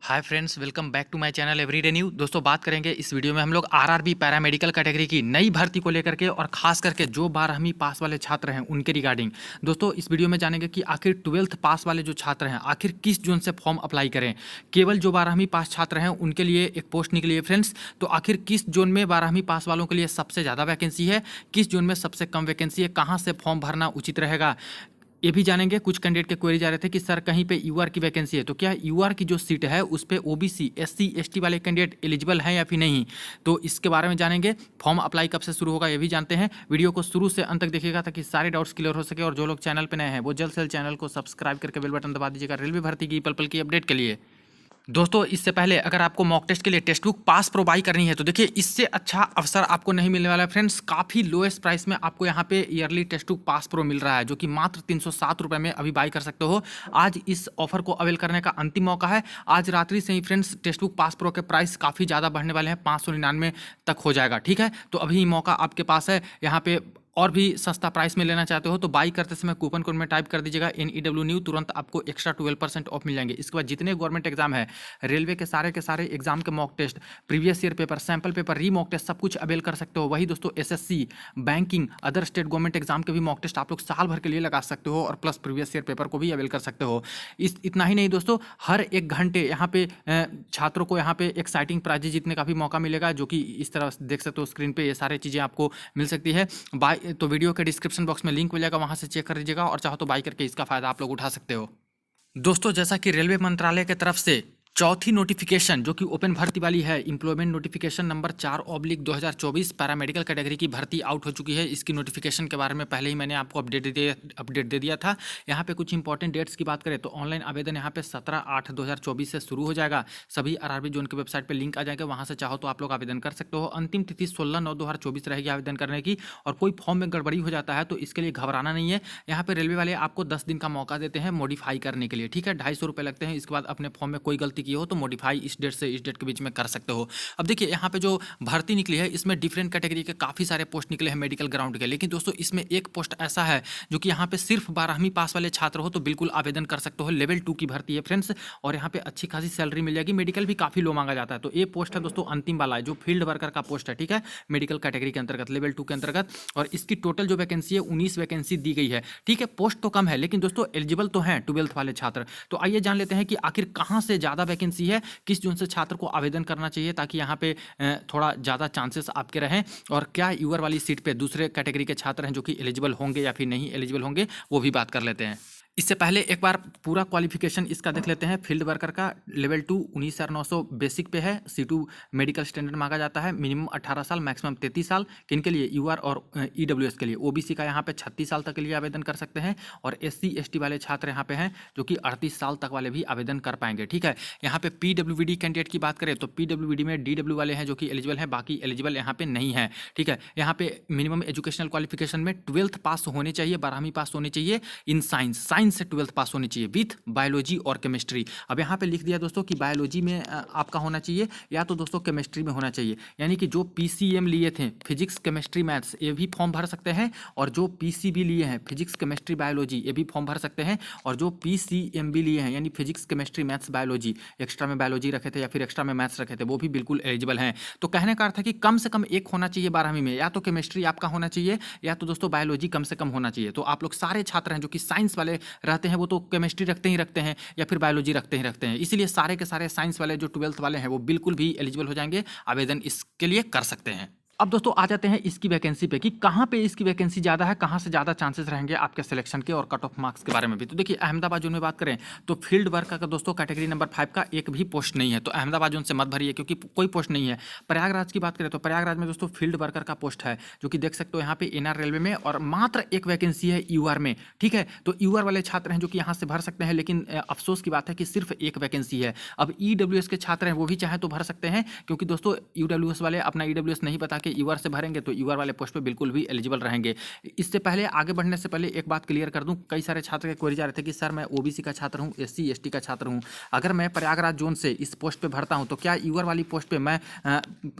Hi friends, welcome back to my channel everyday new. दोस्तों, बात करेंगे इस वीडियो में हम लोग आरआरबी पैरामेडिकल कैटेगरी की नई भर्ती को लेकर के और खास करके जो 12वीं पास वाले छात्र हैं उनके रिगार्डिंग। दोस्तों, इस वीडियो में जानेंगे कि आखिर 12th पास वाले जो छात्र हैं आखिर किस जोन से फॉर्म अप्लाई करें। केवल जो 12वीं पास छात्र हैं उनके लिए एक पोस्ट निकली है फ्रेंड्स। तो आखिर किस जोन में 12वीं पास वालों के लिए सबसे ज़्यादा वैकेंसी है, किस जोन में सबसे कम वैकेंसी है, कहाँ से फॉर्म भरना उचित रहेगा, ये भी जानेंगे। कुछ कैंडिडेट के क्वेरी जा रहे थे कि सर कहीं पे यूआर की वैकेंसी है, तो क्या यूआर की जो सीट है उस पे ओबीसी एससी एसटी वाले कैंडिडेट एलिजिबल हैं या फिर नहीं। तो इसके बारे में जानेंगे। फॉर्म अप्लाई कब से शुरू होगा ये भी जानते हैं। वीडियो को शुरू से अंत तक देखिएगा ताकि सारे डाउट्स क्लियर हो सके। और जो लोग चैनल पर नए हैं वो जल्द से जल्द चैनल को सब्सक्राइब करके बेल बटन दबा दीजिएगा रेलवे भर्ती की पल पल की अपडेट के लिए। दोस्तों, इससे पहले अगर आपको मॉक टेस्ट के लिए text book pass pro by करनी है तो देखिए इससे अच्छा अवसर आपको नहीं मिलने वाला है फ्रेंड्स। काफ़ी लोएस्ट प्राइस में आपको यहाँ पे yearly text book pass pro मिल रहा है, जो कि मात्र 307 रुपये में अभी बाई कर सकते हो। आज इस ऑफर को अवेल करने का अंतिम मौका है। आज रात्रि से ही friends text book pass pro के प्राइस काफ़ी ज़्यादा बढ़ने वाले हैं, 599 तक हो जाएगा। ठीक है, तो अभी मौका आपके पास है। यहाँ पे और भी सस्ता प्राइस में लेना चाहते हो तो बाई करते समय कूपन कोड में टाइप कर दीजिएगा NEW न्यू, तुरंत आपको एक्स्ट्रा 12% ऑफ मिल जाएंगे। इसके बाद जितने गवर्नमेंट एग्जाम है, रेलवे के सारे एग्जाम के mock test, previous year paper, sample paper, re mock test सब कुछ अवेल कर सकते हो। वही दोस्तों SSC, banking, other state government exam के भी मॉक टेस्ट आप लोग साल भर के लिए लगा सकते हो और प्लस प्रीवियस ईयर पेपर को भी अवेल कर सकते हो। इतना ही नहीं दोस्तों, हर एक घंटे यहाँ पे छात्रों को यहाँ पे एक्साइटिंग प्राइजेज जीतने का भी मौका मिलेगा, जो कि इस तरह देख सकते हो स्क्रीन पे। ये सारी चीज़ें आपको मिल सकती है। बाय तो वीडियो के डिस्क्रिप्शन बॉक्स में लिंक मिल जाएगा, वहां से चेक कर लीजिएगा और चाहो तो बाई करके इसका फायदा आप लोग उठा सकते हो। दोस्तों, जैसा कि रेलवे मंत्रालय की तरफ से चौथी नोटिफिकेशन जो कि ओपन भर्ती वाली है, employment notification number 4/2024 paramedical category की भर्ती आउट हो चुकी है। इसकी नोटिफिकेशन के बारे में पहले ही मैंने आपको अपडेट दे दिया था। यहाँ पे कुछ इंपॉर्टेंट डेट्स की बात करें तो ऑनलाइन आवेदन यहाँ पे 17/8/2024 से शुरू हो जाएगा। सभी आरआरबी जोन के वेबसाइट पर लिंक आ जाएगा, वहाँ से चाहो तो आप लोग आवेदन कर सकते हो। अंतिम तिथि 16/9/2024 रहेगी आवेदन करने की। और कोई फॉर्म में गड़बड़ी हो जाता है तो इसके लिए घबराना नहीं है। यहाँ पे रेलवे वाले आपको 10 दिन का मौका देते हैं मॉडिफाई करने के लिए। ठीक है, 250 रुपये लगते हैं। इसके बाद अपने फॉर्म में कोई गलती की हो तो मॉडिफाई इस डेट से इस डेट के बीच में कर सकते हो। अब देखिए यहाँ पे जो भर्ती निकली है इसमें डिफरेंट कैटेगरी के काफ़ी सारे पोस्ट निकले हैं मेडिकल ग्राउंड के। लेकिन दोस्तों इसमें एक पोस्ट ऐसा है जो कि यहाँ पे सिर्फ 12वीं पास वाले छात्र हो तो बिल्कुल आवेदन कर सकते हो। लेवल 2 की भर्ती है फ्रेंड्स, और यहाँ पे अच्छी खासी सैलरी मिल जाएगी। मेडिकल भी काफ़ी लो मांगा जाता है। तो ये पोस्ट है दोस्तों अंतिम वाला है, जो फील्ड वर्कर का पोस्ट है। ठीक है, मेडिकल कैटेगरी के अंतर्गत लेवल 2 के अंतर्गत। और इसकी टोटल जो वैकेंसी है 19 वैकेंसी दी गई है। ठीक है, पोस्ट तो कम है लेकिन दोस्तों एलिजिबल तो हैं 12th वाले छात्र। तो आइए जान लेते हैं कि आखिर कहाँ से ज़्यादा वैकेंसी है, किस जोन से छात्र को आवेदन करना चाहिए ताकि यहाँ पे थोड़ा ज़्यादा चांसेस आपके रहें। और क्या यूआर वाली सीट पे दूसरे कैटेगरी के छात्र हैं जो कि एलिजिबल होंगे या फिर नहीं एलिजिबल होंगे, वो भी बात कर लेते हैं। इससे पहले एक बार पूरा क्वालिफिकेशन इसका देख लेते हैं। फील्ड वर्कर का लेवल 2 19,900 बेसिक पे है। C2 मेडिकल स्टैंडर्ड मांगा जाता है। मिनिमम 18 साल, मैक्सिमम 33 साल। किनके लिए? यूआर और EWS के लिए। OBC का यहाँ पे 36 साल तक के लिए आवेदन कर सकते हैं। और SC ST वाले छात्र यहाँ पे हैं जो कि 38 साल तक वाले भी आवेदन कर पाएंगे। ठीक है, यहाँ पे PWD कैंडिडेट की बात करें तो PWD में DW वाले हैं जो कि एलिजिबल हैं, बाकी एलिजिबल यहाँ पे नहीं है। ठीक है, यहाँ पे मिनिमम एजुकेशनल क्वालिफिकेशन में 12th पास होने चाहिए, 12वीं पास होनी चाहिए इन साइंस से 12th पास होनी चाहिए विथ बायोलॉजी और केमिस्ट्री। अब यहाँ पे लिख दिया दोस्तों कि बायोलॉजी में आपका होना चाहिए या तो दोस्तों केमिस्ट्री में होना चाहिए। यानी कि जो PCM लिए थे, फिजिक्स केमिस्ट्री मैथ्स, ये भी फॉर्म भर सकते हैं। और जो PCB लिए हैं, फिजिक्स केमिस्ट्री बायोलॉजी, ये भी फॉर्म भर सकते हैं। और जो PCMB लिए हैं यानी physics chemistry maths biology, extra में बायोलॉजी रखे थे या फिर एक्स्ट्रा में मैथ्स रखे थे, वो भी बिल्कुल एलिजिबल हैं। तो कहने का अर्थ है कि कम से कम एक होना चाहिए 12वीं में, या तो केमिस्ट्री आपका होना चाहिए या तो दोस्तों बायोलॉजी कम से कम होना चाहिए। तो आप लोग सारे छात्र हैं जो कि साइंस वाले रहते हैं वो तो केमिस्ट्री रखते हैं या फिर बायोलॉजी रखते हैं। इसीलिए सारे के सारे साइंस वाले जो 12th वाले हैं वो बिल्कुल भी एलिजिबल हो जाएंगे, आवेदन इसके लिए कर सकते हैं। अब दोस्तों आ जाते हैं इसकी वैकेंसी पे कि कहाँ पे इसकी वैकेंसी ज़्यादा है, कहाँ से ज़्यादा चांसेस रहेंगे आपके सिलेक्शन के और कट ऑफ मार्क्स के बारे में भी। तो देखिए अहमदाबाद जोन में बात करें तो फील्ड वर्कर का दोस्तों कैटेगरी नंबर 5 का एक भी पोस्ट नहीं है, तो अहमदाबाद जोन से मत भरिए क्योंकि कोई पोस्ट नहीं है। प्रयागराज की बात करें तो प्रयागराज में दोस्तों फील्ड वर्कर का पोस्ट है जो कि देख सकते हो यहाँ पे NR रेलवे में, और मात्र एक वैकेंसी है यूआर में। ठीक है, तो यूआर वाले छात्र हैं जो कि यहाँ से भर सकते हैं, लेकिन अफसोस की बात है कि सिर्फ एक वैकेंसी है। अब EWS के छात्र हैं वो भी चाहे तो भर सकते हैं, क्योंकि दोस्तों EWS वाले अपना EWS नहीं बता के यूआर से भरेंगे तो यूआर वाले पोस्ट पे बिल्कुल भी एलिजिबल रहेंगे। इससे पहले आगे बढ़ने से पहले एक बात क्लियर कर दूं, कई सारे छात्र के क्वेरी जा रहे थे कि सर मैं ओबीसी का छात्र हूं, एससी एसटी का छात्र हूं, अगर मैं प्रयागराज जोन से इस पोस्ट पे भरता हूं तो क्या यूआर वाली पोस्ट पे मैं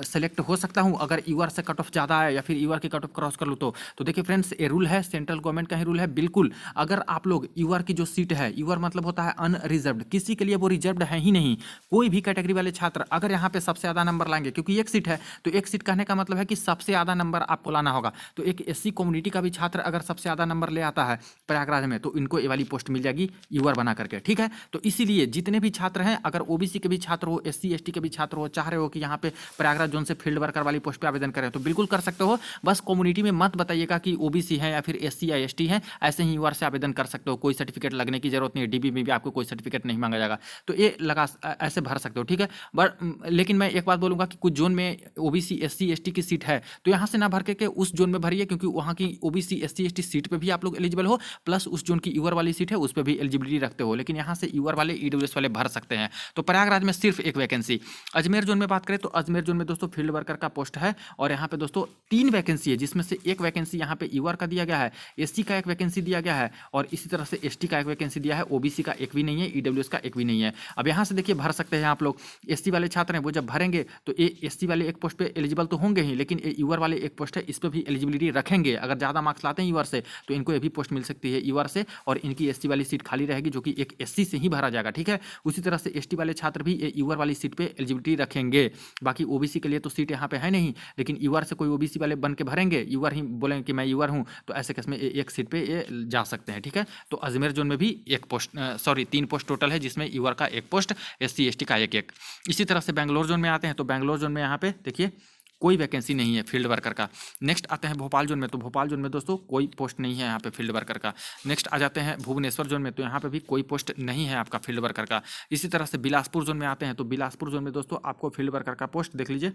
सेलेक्ट हो सकता हूं अगर यूआर से कट ऑफ ज़्यादा है या फिर यूआर की कट ऑफ क्रॉस कर लूँ तो देखिए फ्रेंड्स, ये रूल है, सेंट्रल गवर्नमेंट का ही रूल है। बिल्कुल अगर आप लोग यूआर की जो सीट है, यूआर मतलब होता है अनरिजर्व्ड, किसी के लिए वो रिजर्व्ड है ही नहीं, कोई भी कैटेगरी वाले छात्र अगर यहाँ पे सबसे ज़्यादा नंबर लाएंगे, क्योंकि एक सीट है तो एक सीट कहने का मतलब है कि सबसे ज़्यादा नंबर आपको लाना होगा, तो एक एससी कम्युनिटी का भी छात्र अगर सबसे ज़्यादा नंबर ले आता है प्रयागराज में तो इनको ये वाली पोस्ट मिल जाएगी यूआर बना करके, ठीक है। तो इसीलिए जितने भी छात्र हैं, अगर ओबीसी के भी छात्र हो, एससी एसटी के भी छात्र हो, चाह रहे हो कि यहाँ पे प्रयागराज जोन से फील्ड वर्कर वाली पोस्ट पे आवेदन करें तो बिल्कुल कर सकते हो। बस कम्युनिटी में मत बताइएगा कि ओबीसी है या फिर एससी या एसटी है, ऐसे ही यूआर से आवेदन कर सकते हो, कोई सर्टिफिकेट लगने की जरूरत नहीं है, डीबी में भी आपको कोई सर्टिफिकेट नहीं मांगा जाएगा, तो ये लगा ऐसे भर सकते हो, ठीक है। बट लेकिन मैं एक बात बोलूँगा कि कुछ जोन में ओबीसी एससी एसटी की सीट है तो यहाँ से ना भर के उस जोन में भरिए, क्योंकि वहाँ की ओबीसी एससी एसटी सीट पे भी आप लोग एलिजिबल हो, प्लस उस जोन की यूआर वाली सीट है उस पर भी एलिजिबिलिटी रखते हो, लेकिन यहाँ से यूआर वाले ईडब्ल्यूएस वाले भर सकते हैं। तो प्रयागराज में सिर्फ एक वैकेंसी। अजमेर जोन में बात करें तो अजमेर जोन में दोस्तों फील्ड वर्कर का पोस्ट है और यहाँ पे दोस्तों 3 वैकेंसी है, जिसमें से एक वैकेंसी यहाँ पे यूआर का दिया गया है, एससी का एक वैकेंसी दिया गया है और इसी तरह से एसटी का एक वैकेंसी दिया है, ओबीसी का एक भी नहीं है, ईडब्ल्यूएस का एक भी नहीं है। अब यहाँ से देखिए भर सकते हैं आप लोग। एससी वाले छात्र हैं वो जब भरेंगे तो ये एससी वाले एक पोस्ट पे एलिजिबल तो होंगे ही, लेकिन यूआर वाले एक पोस्ट है इस पर भी एलिजिबिलिटी रखेंगे। अगर ज़्यादा मार्क्स लाते हैं यूआर से तो इनको ये भी पोस्ट मिल सकती है यूआर से, और इनकी एसटी वाली सीट खाली रहेगी जो कि एक एससी से ही भरा जाएगा, ठीक है। उसी तरह से एसटी वाले छात्र भी यूआर वाली सीट पे एलिजिबिलिटी रखेंगे। बाकी ओबीसी के लिए तो सीट यहाँ पे है नहीं, लेकिन यूआर से कोई ओबीसी वाले बन के भरेंगे, यूआर ही बोलेंगे कि मैं यूआर हूँ, तो ऐसे केस में एक सीट पे ये जा सकते हैं, ठीक है। तो अजमेर जोन में भी एक पोस्ट 3 पोस्ट टोटल है, जिसमें यूआर का एक पोस्ट, एससी एसटी का एक। इसी तरह से बेंगलोर जोन में आते हैं तो बेंगलोर जोन में यहाँ पे देखिए कोई वैकेंसी नहीं है फील्ड वर्कर का। नेक्स्ट आते हैं भोपाल जोन में, तो भोपाल जोन में दोस्तों कोई पोस्ट नहीं है यहाँ पे फील्ड वर्कर का। नेक्स्ट आ जाते हैं भुवनेश्वर जोन में, तो यहाँ पे भी कोई पोस्ट नहीं है आपका फील्ड वर्कर का। इसी तरह से बिलासपुर जोन में आते हैं तो बिलासपुर जोन में दोस्तों आपको फील्ड वर्कर का पोस्ट देख लीजिए,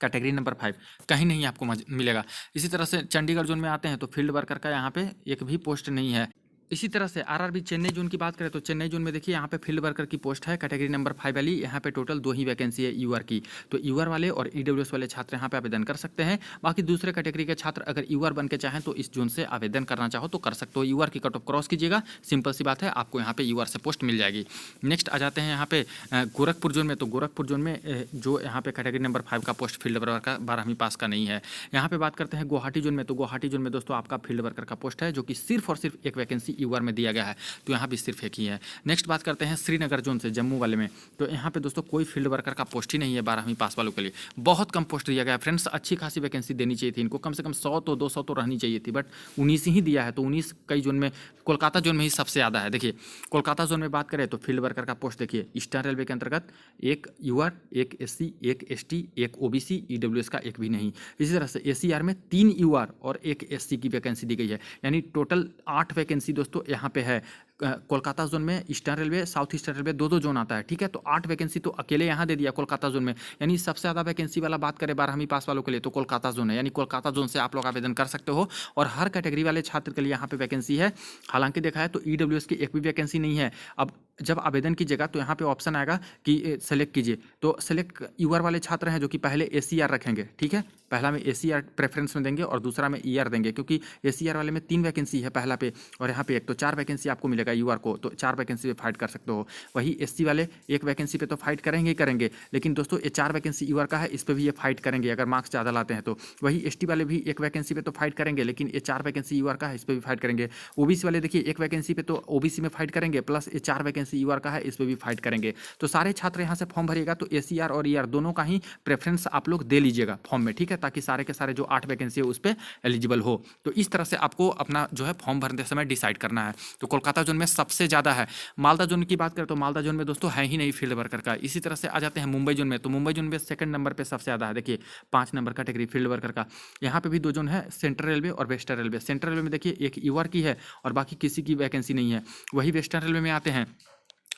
कैटेगरी नंबर 5 कहीं नहीं आपको मिलेगा। इसी तरह से चंडीगढ़ जोन में आते हैं तो फील्ड वर्कर का यहाँ पे एक भी पोस्ट नहीं है। इसी तरह से आरआरबी चेन्नई जोन की बात करें तो चेन्नई जोन में देखिए यहाँ पे फील्ड वर्कर की पोस्ट है, कैटेगरी नंबर 5 वाली, यहाँ पे टोटल 2 ही वैकेंसी है यूआर की, तो यूआर वाले और ईडब्ल्यूएस वाले छात्र यहाँ पे आवेदन कर सकते हैं। बाकी दूसरे कैटेगरी के छात्र अगर यूआर बन के चाहें तो इस जोन से आवेदन करना चाहो तो कर सकते हो। यूआर की कट ऑफ क्रॉस कीजिएगा, सिंपल सी बात है, आपको यहाँ पे यूआर से पोस्ट मिल जाएगी। नेक्स्ट आ जाते हैं यहाँ पे गोरखपुर जोन में, तो गोरखपुर जोन में जो यहाँ पे कैटेगरी नंबर 5 का पोस्ट फील्ड वर्कर का 12वीं पास का नहीं है। यहाँ पे बात करते हैं गुवाहाटी जोन में, तो गुवाहाटी जोन में दोस्तों आपका फील्ड वर्कर का पोस्ट है जो कि सिर्फ और सिर्फ एक वैकेंसी यूआर में दिया गया है, तो यहाँ भी सिर्फ एक ही है। नेक्स्ट बात करते हैं श्रीनगर जोन से, जम्मू वाले में, तो यहाँ पे दोस्तों कोई फील्ड वर्कर का पोस्ट ही नहीं है 12वीं पास वालों के लिए। बहुत कम पोस्ट दिया गया है फ्रेंड्स, अच्छी खासी वैकेंसी देनी चाहिए थी इनको, कम से कम 100 तो 200 तो रहनी चाहिए थी, बट 19 ही दिया है। तो 19 कई जोन में, कोलकाता जोन में ही सबसे ज़्यादा है। देखिए कोलकाता जोन में बात करें तो फील्ड वर्कर का पोस्ट देखिए, ईस्टर्न रेलवे के अंतर्गत एक यूआर, एक एससी, एक एसटी, एक ओबीसी, ईडब्ल्यूएस का एक भी नहीं। इसी तरह से एसीआर में 3 यूआर और एक एससी की वैकेंसी दी गई है, यानी टोटल 8 वैकेंसी दोस्तों यहाँ पे है। कोलकाता जोन में eastern railway, south eastern railway 2-2 zone आता है, ठीक है। तो 8 वैकेंसी तो अकेले यहाँ दे दिया कोलकाता जोन में, यानी सबसे ज़्यादा वैकेंसी वाला बात करें 12वीं पास वालों के लिए तो कोलकाता जोन है, यानी कोलकाता जोन से आप लोग आवेदन कर सकते हो। और हर कैटेगरी वाले छात्र के लिए यहाँ पे वैकेंसी है। हालांकि देखा है तो ईडब्ल्यूएस की एक भी वैकेंसी नहीं है। अब जब आवेदन कीजिएगा तो यहाँ पे ऑप्शन आएगा कि सेलेक्ट कीजिए, तो सेलेक्ट यूआर वाले छात्र हैं जो कि पहले एसीआर रखेंगे, ठीक है। पहला में एसीआर प्रेफरेंस में देंगे और दूसरा में ईआर देंगे, क्योंकि एसीआर वाले में 3 वैकेंसी है पहला पे और यहाँ पे एक, तो 4 वैकेंसी आपको मिलेगा यूआर को, तो 4 वैकेंसी पे फाइट कर सकते हो। वही एससी वाले एक वैकेंसी पे तो फाइट करेंगे ही करेंगे, लेकिन दोस्तों ये 4 वैकेंसी यूआर का है, इस पर भी ये फाइट करेंगे अगर मार्क्स ज़्यादा लाते हैं तो। वही एसटी वाले भी एक वैकेंसी पे तो फाइट करेंगे, लेकिन ये 4 वैकेंसी यूआर का है, इस पर भी फाइट करेंगे। ओबीसी वाले देखिए एक वैकेंसी पे तो ओबीसी में फाइट करेंगे, प्लस ये 4 वैकेंसी यूआर का है, इस पर भी फाइट करेंगे। तो सारे छात्र यहाँ से फॉर्म भरिएगा तो एसीआर और ईआर दोनों का ही प्रेफरेंस आप लोग दे लीजिएगा फॉर्म में, ठीक है, ताकि सारे के सारे जो 8 वैकेंसी है उस पर एलिजिबल हो। तो इस तरह से आपको अपना जो है फॉर्म भरते समय डिसाइड करना है। तो कोलकाता जोन में सबसे ज़्यादा है। मालदा जोन की बात करें तो मालदा जोन में दोस्तों है ही नहीं फील्ड वर्कर का। इसी तरह से आ जाते हैं मुंबई जोन में, तो मुंबई जोन में सेकंड नंबर पे सबसे ज़्यादा है, देखिए 5 नंबर कैटेगरी फील्ड वर्कर का। यहाँ पे भी 2 जोन है, सेंट्रल रेलवे और वेस्टर्न रेलवे। सेंट्रल रेलवे में देखिए एक यूआर की है और बाकी किसी की वैकेंसी नहीं है। वही वेस्टर्न रेलवे में आते हैं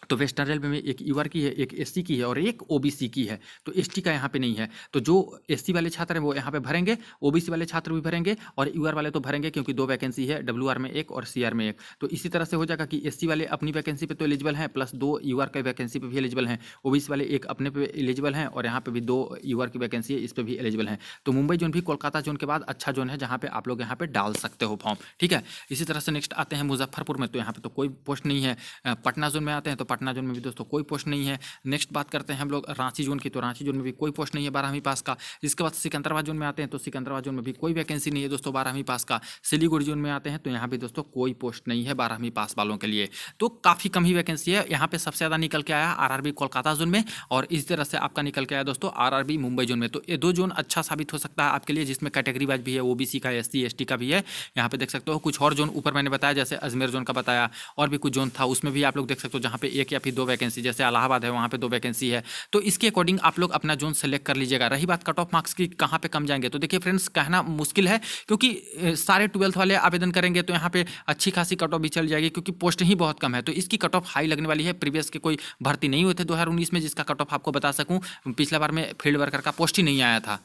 तो वेस्टर्न रेलवे में एक यूआर की है, एक एससी की है और एक ओबीसी की है। तो एसटी का यहाँ पे नहीं है। तो जो एससी वाले छात्र हैं वो यहाँ पे भरेंगे, ओबीसी वाले छात्र भी भरेंगे और यूआर वाले तो भरेंगे, क्योंकि 2 वैकेंसी है, डब्ल्यूआर में 1 और सीआर में 1। तो इसी तरह से हो जाएगा कि एससी वाले अपनी वैकेंसी पे तो एलिजिबल हैं, प्लस 2 यूआर की वैकेंसी पे भी एलिजिबल हैं। ओबीसी वाले एक अपने पे एलिजिबल हैं और यहाँ पे भी 2 यूआर की वैकेंसी है, इस पे भी एलिजिबल हैं। तो मुंबई जोन भी कोलकाता जोन के बाद अच्छा जोन है, जहाँ पे आप लोग यहाँ पे डाल सकते हो फॉर्म। ठीक है, इसी तरह से नेक्स्ट आते हैं मुजफ्फरपुर में। तो यहाँ पे तो कोई पोस्ट नहीं है। पटना जोन में आते हैं तो पटना जोन में भी दोस्तों कोई पोस्ट नहीं है। नेक्स्ट बात करते हैं हम लोग रांची जोन की। तो रांची जोन में भी कोई पोस्ट नहीं है 12वीं पास का। इसके बाद सिकंदराबाद जोन में आते हैं तो सिकंदराबाद जोन में भी कोई वैकेंसी नहीं है दोस्तों 12वीं पास का। सिलीगुड़ी जोन में आते हैं तो यहाँ भी दोस्तों कोई पोस्ट नहीं है 12वीं पास वालों के लिए। तो काफ़ी कम ही वैकेंसी है। यहाँ पे सबसे ज़्यादा निकल के आया आरआरबी कोलकाता जोन में, और इस तरह से आपका निकल के आया दोस्तों आरआरबी मुंबई जोन में। तो ये 2 जोन अच्छा साबित हो सकता है आपके लिए, जिसमें कैटेगरी वाइज भी है, ओबीसी का, एससी एसटी का भी है। यहाँ पे देख सकते हो कुछ और जोन ऊपर मैंने बताया, जैसे अजमेर जोन का बताया, और भी कुछ जोन था उसमें भी आप लोग देख सकते हो जहाँ पे 1 या फिर 2 वैकेंसी, जैसे इलाहाबाद है वहाँ पे 2 वैकेंसी है। तो इसके अकॉर्डिंग आप लोग अपना जोन सेलेक्ट कर लीजिएगा। रही बात कट ऑफ मार्क्स की कहाँ पे कम जाएंगे, तो देखिए फ्रेंड्स कहना मुश्किल है, क्योंकि सारे 12th वाले आवेदन करेंगे तो यहाँ पे अच्छी खासी कट ऑफ भी चल जाएगी, क्योंकि पोस्ट ही बहुत कम है। तो इसकी कट ऑफ हाई लगने वाली है। प्रीवियस के कोई भर्ती नहीं हुए थे 2019 में जिसका कट ऑफ आपको बता सकूं। पिछला बार में फील्ड वर्कर का पोस्ट ही नहीं आया था।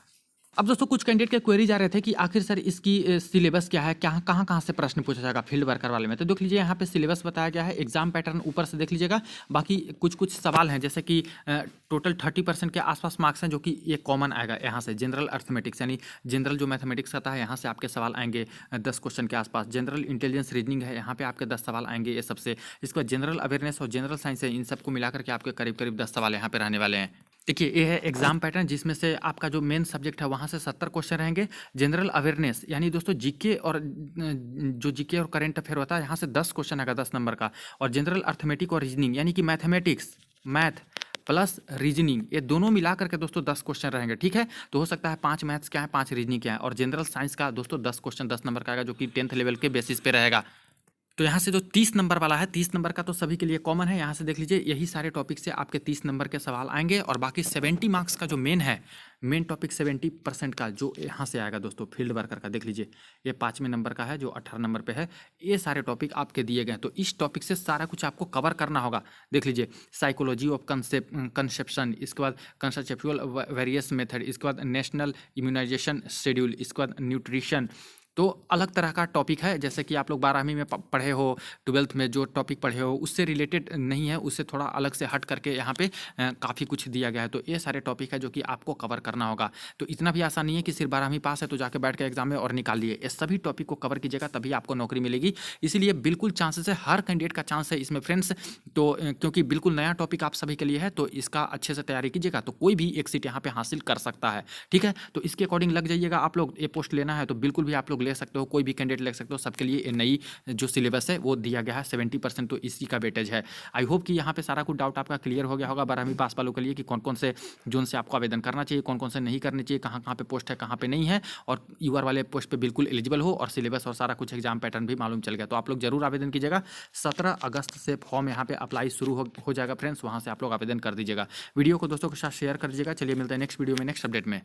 अब दोस्तों कुछ कैंडिडेट के क्वेरी जा रहे थे कि आखिर सर इसकी सिलेबस क्या है, क्या कहाँ कहाँ से प्रश्न पूछा जाएगा फील्ड वर्कर वाले में। तो देख लीजिए यहाँ पे सिलेबस बताया गया है, एग्जाम पैटर्न ऊपर से देख लीजिएगा। बाकी कुछ सवाल हैं, जैसे कि टोटल 30% के आसपास मार्क्स हैं, जो कि ये कॉमन आएगा यहाँ से। जनरल अर्थमेटिक्स यानी जनरल जो मैथमेटिक्स आता है, यहाँ से आपके सवाल आएंगे 10 क्वेश्चन के आसपास। जनरल इंटेलिजेंस रीजनिंग है, यहाँ पे आपके 10 सवाल आएंगे ये सबसे। इसके बाद जनरल अवेयरनेस और जनरल साइंस है, इन सबको मिलाकर के आपके करीब करीब 10 सवाल यहाँ पे रहने वाले हैं। देखिए ये है एग्जाम पैटर्न, जिसमें से आपका जो मेन सब्जेक्ट है वहाँ से 70 क्वेश्चन रहेंगे। जनरल अवेयरनेस यानी दोस्तों जीके और जो जीके और करंट अफेयर होता है, यहाँ से 10 क्वेश्चन आएगा 10 नंबर का। और जनरल अर्थमेटिक और रीजनिंग यानी कि मैथमेटिक्स, मैथ प्लस रीजनिंग, ये दोनों मिला करके दोस्तों 10 क्वेश्चन रहेंगे। ठीक है, तो हो सकता है 5 मैथ्स क्या है, 5 रीजनिंग क्या है। और जनरल साइंस का दोस्तों 10 क्वेश्चन 10 नंबर का आएगा, जो कि 10th लेवल के बेसिस पे रहेगा। तो यहाँ से जो 30 नंबर वाला है, 30 नंबर का तो सभी के लिए कॉमन है। यहाँ से देख लीजिए यही सारे टॉपिक से आपके 30 नंबर के सवाल आएंगे। और बाकी 70 मार्क्स का जो मेन है, मेन टॉपिक 70% का जो यहाँ से आएगा दोस्तों फील्ड वर्कर का, देख लीजिए ये 5वें नंबर का है जो 18 नंबर पे है। ये सारे टॉपिक आपके दिए गए, तो इस टॉपिक से सारा कुछ आपको कवर करना होगा। देख लीजिए साइकोलॉजी ऑफ कंसेप्शन, इसके बाद कंसेप्चुअल वेरियस मेथड, इसके बाद नेशनल इम्यूनाइजेशन शेड्यूल, इसके बाद न्यूट्रिशन। तो अलग तरह का टॉपिक है, जैसे कि आप लोग 12वीं में पढ़े हो, 12th में जो टॉपिक पढ़े हो उससे रिलेटेड नहीं है, उससे थोड़ा अलग से हट करके यहाँ पे काफ़ी कुछ दिया गया है। तो ये सारे टॉपिक है जो कि आपको कवर करना होगा। तो इतना भी आसान नहीं है कि सिर्फ 12वीं पास है तो जाके बैठ के एग्जाम में और निकाल लिए। ये सभी टॉपिक को कवर कीजिएगा तभी आपको नौकरी मिलेगी। इसीलिए बिल्कुल चांसेस है, हर कैंडिडेट का चांस है इसमें फ्रेंड्स। तो क्योंकि बिल्कुल नया टॉपिक आप सभी के लिए है, तो इसका अच्छे से तैयारी कीजिएगा, तो कोई भी एक सीट यहाँ पे हासिल कर सकता है। ठीक है, तो इसके अकॉर्डिंग लग जाइएगा आप लोग। ये पोस्ट लेना है तो बिल्कुल भी आप लोग ले सकते हो, कोई भी कैंडिडेट ले सकते हो। सबके लिए नई जो सिलेबस है वो दिया गया है, 70% तो इसी का वेटेज है। आई होप कि यहाँ पे सारा कुछ डाउट आपका क्लियर हो गया होगा 12वीं पास वालों के लिए, कि कौन कौन से जोन से आपको आवेदन करना चाहिए, कौन कौन से नहीं करने चाहिए, कहाँ कहाँ पे पोस्ट है कहाँ पे नहीं है, और यूआर वाले पोस्ट पे बिल्कुल एलिजिबल हो, और सिलेबस और सारा कुछ एग्जाम पैटर्न भी मालूम चल गया। तो आप लोग जरूर आवेदन कीजिएगा। 17 अगस्त से फॉर्म यहाँ पे अप्लाई शुरू हो जाएगा फ्रेंड्स, वहाँ से आप लोग आवेदन कर दीजिएगा। वीडियो को दोस्तों के साथ शेयर कर दीजिएगा। चलिए मिलते हैं नेक्स्ट वीडियो में नेक्स्ट अपडेट में।